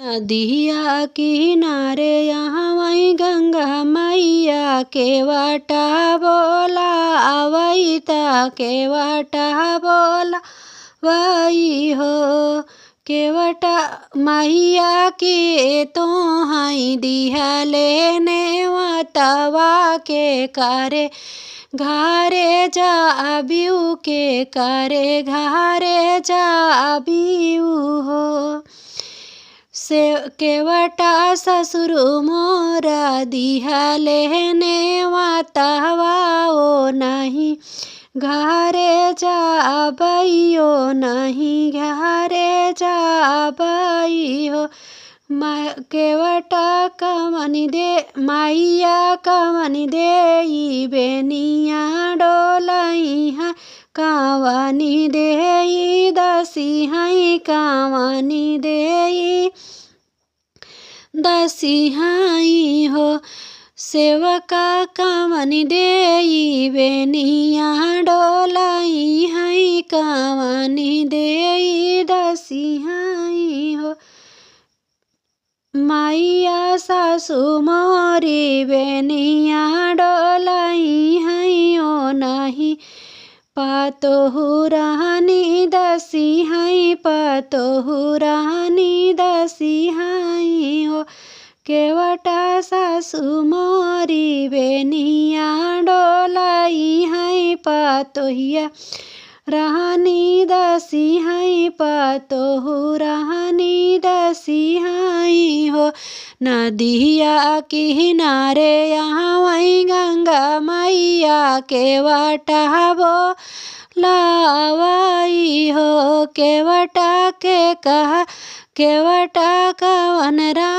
नदिया किनारे यहाँ वही गंगा मैया के वाटा बोला आवैता के वाटा बोला वही हो केवटा मैया के तो हाई दिहा लेने वातावा के कारे घारे जा अबियू के कारे घारे जा अबियू हो से केवटा ससुर मोरा दिहा लेने वातावा ओ नहीं घारे जाबइयो नहीं घारे जाबइयो केवटा कमनी दे मैया कमनी दे बेनिया डोलई है कावनी दे दसी है कावनी दे दसी हाई हो सेवका कामनी देई बेनिया डोलाई हाई कामनी देई दसी हाई हो मैया सासु मोरी बेनिया डोलाई हाई ओ नहीं पातो रानी दसी हाई पातो रानी दसी हाई हो केवटा सासु मोरी बेनिया डोलाई हाई पातोहिया रानी दसी हाई पातो रानी दसी हाई हो नदिया किनारे यहाँ वही गंगा मैया के वाटा बोलावाई हो केवटा के कहा केवटा कवन रा